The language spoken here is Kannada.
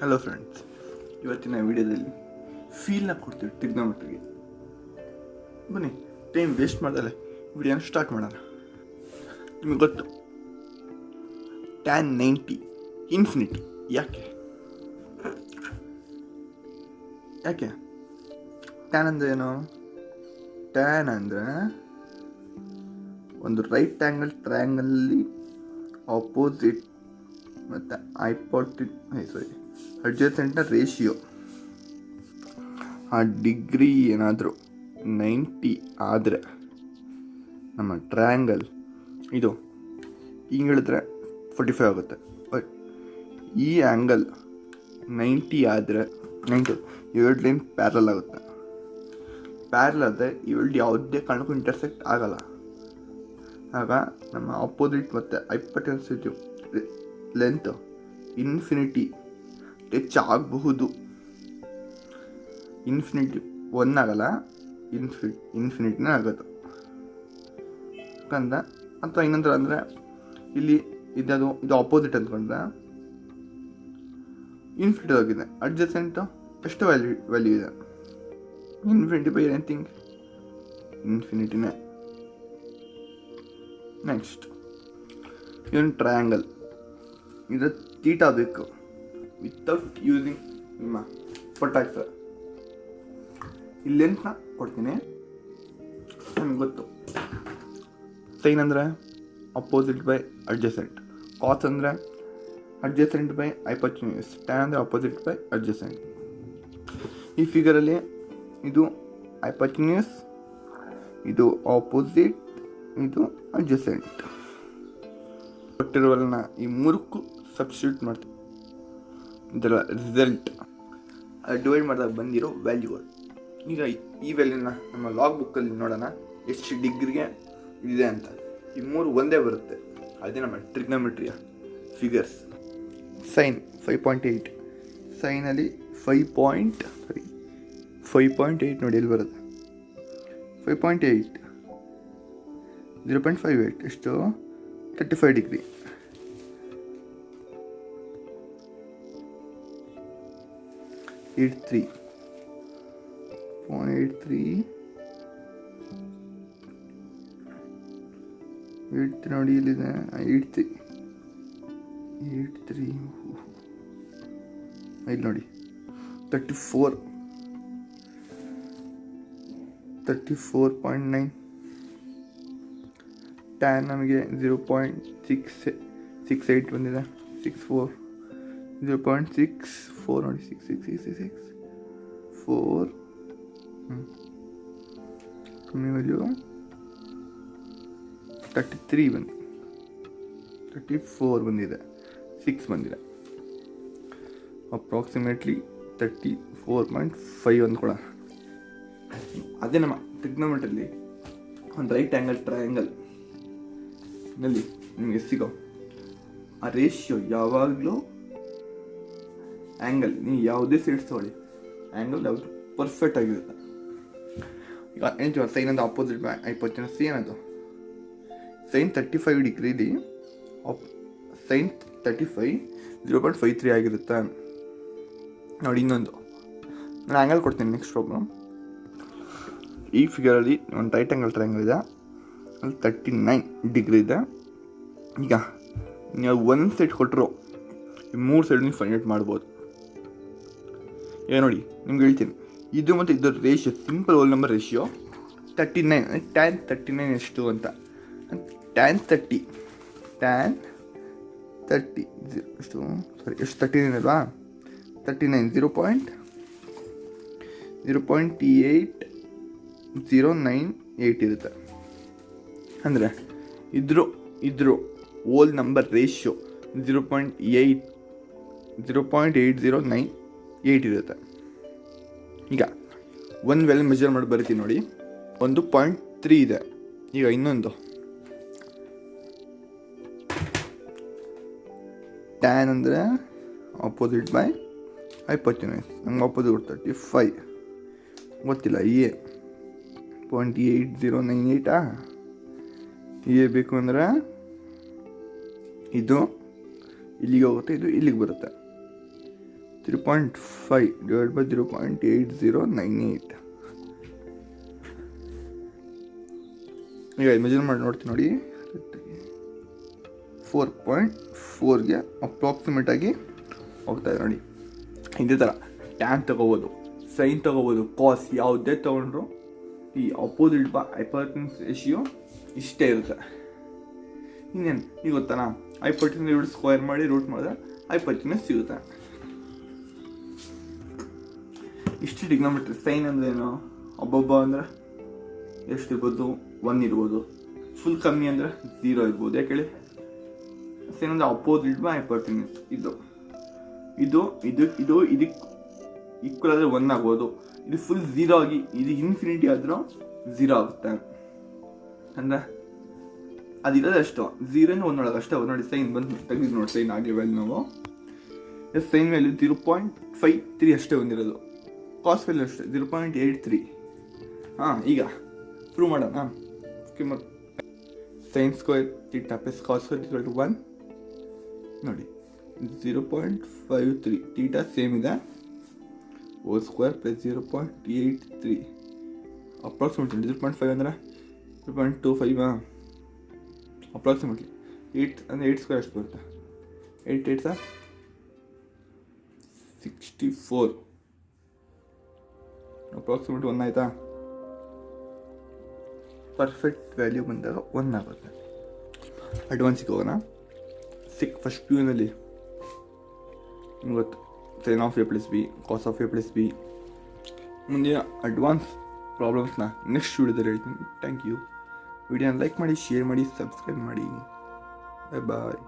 ಹಲೋ ಫ್ರೆಂಡ್ಸ್, ಇವತ್ತಿನ ವಿಡಿಯೋದಲ್ಲಿ ಫೀಲ್ನ ಕೊಡ್ತೀವಿ ಟ್ರಿಗ್ನೋಮೆಟ್ರಿಗೆ. ಬನ್ನಿ, ಟೈಮ್ ವೇಸ್ಟ್ ಮಾಡ್ದಲೆ ವಿಡಿಯೋನ ಸ್ಟಾರ್ಟ್ ಮಾಡೋಣ. ನಿಮಗೆ ಗೊತ್ತು tan 90 ಇನ್ಫಿನಿಟಿ ಯಾಕೆ ಟ್ಯಾನ್ ಅಂದರೆ ಏನು? ಟ್ಯಾನ್ ಅಂದರೆ ಒಂದು ರೈಟ್ ಆ್ಯಂಗಲ್ ಟ್ರಯಾಂಗಲಲ್ಲಿ ಆಪೋಸಿಟ್ ಮತ್ತು ಅಡ್ಜಸೆಂಟ್ನ ರೇಷಿಯೋ ಆ ಡಿಗ್ರಿ ಏನಾದರೂ 90 ಆದರೆ ನಮ್ಮ ಟ್ರಯಾಂಗಲ್ ಇದು ಹಿಂಗೆ ಹೇಳಿದ್ರೆ 45 ಆಗುತ್ತೆ. ಬಟ್ ಈ ಆ್ಯಂಗಲ್ 90 ಆದರೆ 90 ಎರಡು ಲೈನ್ ಪ್ಯಾರಲ್ ಆಗುತ್ತೆ. ಪ್ಯಾರಲ್ ಆದರೆ ಎರಡು ಯಾವುದೇ ಕಾರಣಕ್ಕೂ ಇಂಟರ್ಸೆಕ್ಟ್ ಆಗಲ್ಲ. ಆಗ ನಮ್ಮ ಆಪೋಸಿಟ್ ಮತ್ತು ಹೈಪೋಟೆನ್ಯೂಸ್ ಲೆಂತ್ ಇನ್ಫಿನಿಟಿ ಟಚ್ ಆಗಬಹುದು. ಇನ್ಫಿನಿಟಿ 1 ಆಗಲ್ಲ, ಇನ್ಫಿನಿಟಿನೇ ಆಗೋದು. ಯಾಕಂದ್ರೆ ಅಥವಾ ಇನ್ನೊಂದು ಅಂದರೆ ಇಲ್ಲಿ ಇದು ಆಪೋಸಿಟ್ ಅಂದ್ಕೊಂಡ್ರೆ ಇನ್ಫಿನಿಟಿ ಆಗಿದೆ. ಅಡ್ಜಸೆಂಟು ಎಷ್ಟು ವ್ಯಾಲ್ಯೂ ಇದೆ? ಇನ್ಫಿನಿಟಿ ಬೈ ಎನಿಥಿಂಗ್ ಇನ್ಫಿನಿಟಿನೇ. ನೆಕ್ಸ್ಟ್ ಇದೊಂದು ಟ್ರಯಾಂಗಲ್, ಇದರ ತೀಟಾ ಬೇಕು ವಿತೌಟ್ ಯೂಸಿಂಗ್ ನಿಮ್ಮ ಪ್ರೊಟ್ರಾಕ್ಟರ್. ಈ ಲೆಂತ್ನ ಕೊಡ್ತೀನಿ. ನಮ್ಗೆ ಗೊತ್ತು ಸೈನ್ ಅಂದರೆ ಅಪೋಸಿಟ್ ಬೈ ಅಡ್ಜಸೆಂಟ್, ಕಾಸ್ ಅಂದರೆ ಅಡ್ಜಸೆಂಟ್ ಬೈ ಹೈಪೋಟೆನ್ಯೂಸ್, ಟ್ಯಾನ್ ಅಂದರೆ ಅಪೋಸಿಟ್ ಬೈ ಅಡ್ಜಸೆಂಟ್. ಈ ಫಿಗರಲ್ಲಿ ಇದು ಹೈಪೋಟೆನ್ಯೂಸ್, ಇದು ಆಪೋಸಿಟ್, ಇದು ಅಡ್ಜಸೆಂಟ್. ಕೊಟ್ಟಿರುವಲ್ಲ ಈ ಮೂರಕ್ಕೂ ಸಬ್ಸ್ಟಿಟ್ಯೂಟ್ ಮಾಡ್ತೀವಿ. ಇದರ ರಿಸಲ್ಟ್ ಡಿವೈಡ್ ಮಾಡಿದಾಗ ಬಂದಿರೋ ವ್ಯಾಲ್ಯೂಗಳು. ಈಗ ಈ ವ್ಯಾಲ್ಯೂನ ನಮ್ಮ ಲಾಗ್ ಬುಕ್ಕಲ್ಲಿ ನೋಡೋಣ ಎಷ್ಟು ಡಿಗ್ರಿಗೆ ಇದೆ ಅಂತ. ಈ ಮೂರು ಒಂದೇ ಬರುತ್ತೆ. ಅದೇ ನಮ್ಮ ಟ್ರಿಗ್ನೋಮೆಟ್ರಿಯ ಫಿಗರ್ಸ್. ಸೈನ್ 5.8, ಸೈನಲ್ಲಿ 5.8 ನೋಡಿ ಎಲ್ಲಿ ಬರುತ್ತೆ. 5.8 0.58 ಎಷ್ಟು? 35 ಡಿಗ್ರಿ. .83 ನೋಡಿ ಇಲ್ಲಿದೆ. 83 ಇಲ್ಲಿ ನೋಡಿ 34.9. ಟ್ಯಾನ್ ನಮಗೆ 0.68 ಬಂದಿದೆ. 64 0.64 ನೋಡಿ 6664 ಕಮ್ಮಿ ವ್ಯಾಲ್ಯೂ 34 ಬಂದಿದೆ. 6 ಬಂದಿದೆ. ಅಪ್ರಾಕ್ಸಿಮೇಟ್ಲಿ 34.5 ಅಂದ್ಕೊಳ. ಅದೇ ನಮ್ಮ ಟ್ರಿಗ್ನೋಮೆಟ್ರಿಯಲ್ಲಿ ಒಂದು ರೈಟ್ ಆ್ಯಂಗಲ್ ಟ್ರಯಾಂಗಲ್ ನಲ್ಲಿ ನಿಮಗೆ ಸಿಗೋ ಆ ರೇಷಿಯೋ ಯಾವಾಗಲೂ ಆ್ಯಂಗಲ್ ನೀವು ಯಾವುದೇ ಸೈಡ್ಸ್ ತೊಗೊಳ್ಳಿ, ಆ್ಯಂಗಲ್ ಯಾವುದು ಪರ್ಫೆಕ್ಟ್ ಆಗಿರುತ್ತೆ. ಈಗ ಹೇಳ್ತೀವಿ ಸೈನ್ ಅಂತ ಆಪೋಸಿಟ್ ಹೈಪೋಟೆನ್ಯೂಸ್ ಏನದು? ಸೈನ್ 35 ಡಿಗ್ರಿಲಿ ಸೈನ್ 35 0.53 ಆಗಿರುತ್ತೆ ನೋಡಿ. ಇನ್ನೊಂದು ನಾನು ಆ್ಯಂಗಲ್ ಕೊಡ್ತೀನಿ. Next problem. ಈ ಫಿಗರಲ್ಲಿ ಒಂದು ರೈಟ್ ಆ್ಯಂಗಲ್ ಟ್ರಯಾಂಗಲ್ ಇದೆ, ಅಲ್ಲಿ 39 ಡಿಗ್ರಿ ಇದೆ. ಈಗ ನೀವು ಒಂದು ಸೈಡ್ ಕೊಟ್ಟರು ಈ 3 ಸೈಡ್ ನೀವು ಫೈಂಡ್ ಔಟ್ ಮಾಡ್ಬೋದು. ಈಗ ನೋಡಿ ನಿಮ್ಗೆ ಹೇಳ್ತೀನಿ, ಇದು ಮತ್ತು ಇದರ ratio simple whole number ratio 39. Tan 39 ಎಷ್ಟು ಅಂತ? ಟ್ಯಾನ್ 30 ಎಷ್ಟು? ಸಾರಿ, ಎಷ್ಟು? 39 ಅಲ್ವಾ? 39 0.8098 ಇರುತ್ತೆ. ಅಂದರೆ ಇದ್ರ ಹೋಲ್ ನಂಬರ್ ರೇಷಿಯೋ 0.8098 ಇರುತ್ತೆ. ಈಗ ಒಂದು ವ್ಯಾಲ್ಯೂ ಮೆಜರ್ ಮಾಡಿ ಬರಿತೀನಿ ನೋಡಿ. 1.3 ಇದೆ. ಈಗ ಇನ್ನೊಂದು ಟ್ಯಾನ್ ಅಂದರೆ ಆಪೋಸಿಟ್ ಬೈ ಹೈಪೋಟೆನ್ಯೂಸ್. ನಂಗೆ ಆಪೋಸಿಟ್ 35 ಗೊತ್ತಿಲ್ಲ. 0.8098 ಬೇಕು ಅಂದರೆ ಇದು ಇಲ್ಲಿಗೆ ಹೋಗುತ್ತೆ, ಇದು ಇಲ್ಲಿಗೆ ಬರುತ್ತೆ. 3.5 divided by 0.8098. ಈಗ ಮೆಜರ್ ಮಾಡಿ ನೋಡ್ತೀನಿ ನೋಡಿ, 4.4ಗೆ ಅಪ್ರಾಕ್ಸಿಮೇಟ್ ಆಗಿ ಹೋಗ್ತಾ ಇದೆ ನೋಡಿ. ಇದೇ ಥರ ಟ್ಯಾನ್ ತೊಗೋಬೋದು, ಸೈನ್ ತೊಗೋಬೋದು, ಕಾಸ್ ಯಾವುದೇ ತೊಗೊಂಡ್ರು ಈ ಅಪೋಸಿಟ್ ಬೈ ಹೈಪರ್ಟೆನ್ಸ್ ರೇಷಿಯೋ ಇಷ್ಟೇ ಇರುತ್ತೆ. ಇನ್ನೇನು ಈಗ ಗೊತ್ತಾನ, ಹೈಪರ್ಟೆನ್ಸ್ ರೂಟ್ ಸ್ಕ್ವೇರ್ ಮಾಡಿ ರೂಟ್ ಮಾಡಿದ್ರೆ ಹೈಪರ್ಟೆನ್ಸ್ ಸಿಗುತ್ತೆ. ಇಷ್ಟು ಟ್ರಿಗ್ನೋಮೆಟ್ರಿ. ಸೈನ್ ಅಂದರೆ ಏನು, ಒಬ್ಬೊಬ್ಬ ಅಂದರೆ ಎಷ್ಟಿರ್ಬೋದು, 1 ಇರ್ಬೋದು. ಫುಲ್ ಕಮ್ಮಿ ಅಂದರೆ 0 ಇರ್ಬೋದು. ಯಾಕೆ ಹೇಳಿ, ಸೈನ್ ಅಂದರೆ ಅಪೋಸಿಟ್ ಬೈ ಹೈಪರ್ಟೆನ್ಸ್. ಇದು ಇದಕ್ಕೆ ಈಕ್ವಲ್ ಆದರೆ 1 ಆಗ್ಬೋದು. ಇದು ಫುಲ್ 0 ಆಗಿ ಇದು ಇನ್ಫಿನಿಟಿ ಆದರೂ 0 ಆಗುತ್ತೆ. ಅಂದರೆ ಅದಿರೋದು ಅಷ್ಟು 0 1 ಒಳಗೆ ಅಷ್ಟೇ. ನೋಡಿ ಸೈನ್ ಬಂದು ತೆಗೆದು ನೋಡಿ, ಸೈನ್ ಆಗಲಿ ವ್ಯಾಲ್ಯೂ ನಾವು ಸೈನ್ ವ್ಯಾಲ್ಯೂ 0.53 ಅಷ್ಟೇ ಬಂದಿರೋದು. ಕಾಸ್ ವ್ಯಾಲ್ಯೂ ಅಷ್ಟೇ 0.83. ಈಗ ಪ್ರೂವ್ ಮಾಡೋಣ. Sine square theta plus cos square equal to 1 ನೋಡಿ. 0.53 ಥೀಟಾ ಸೇಮ್ ಇದೆ, ಓ ಸ್ಕ್ವೇರ್ ಪ್ಲಸ್ 0.83 ಅಪ್ರಾಕ್ಸಿಮೇಟ್ಲಿ 0.5 ಅಂದರೆ 0.25 ಅಪ್ರಾಕ್ಸಿಮೇಟ್ಲಿ 8 ಅಂದರೆ 8 ಸ್ಕ್ವೇರ್ ಎಷ್ಟು ಬರುತ್ತೆ, 8 8 64 ಅಪ್ರಾಕ್ಸಿಮೇಟ್ 1 ಆಯಿತಾ. ಪರ್ಫೆಕ್ಟ್ ವ್ಯಾಲ್ಯೂ ಬಂದಾಗ 1 ಆಗುತ್ತೆ. ಅಡ್ವಾನ್ಸಿಗೆ ಹೋಗೋಣ. ಫಸ್ಟ್ ಪ್ಯೂನಲ್ಲಿ ಗೊತ್ತು sine of A plus B, cos of A plus B. ಮುಂದಿನ ಅಡ್ವಾನ್ಸ್ ಪ್ರಾಬ್ಲಮ್ಸ್ನ ನೆಕ್ಸ್ಟ್ ವಿಡಿಯೋದಲ್ಲಿ ಹೇಳ್ತೀನಿ. Thank you. ವಿಡಿಯೋನ ಲೈಕ್ ಮಾಡಿ, ಶೇರ್ ಮಾಡಿ, ಸಬ್ಸ್ಕ್ರೈಬ್ ಮಾಡಿ. ಬಾಯ್ ಬಾಯ್.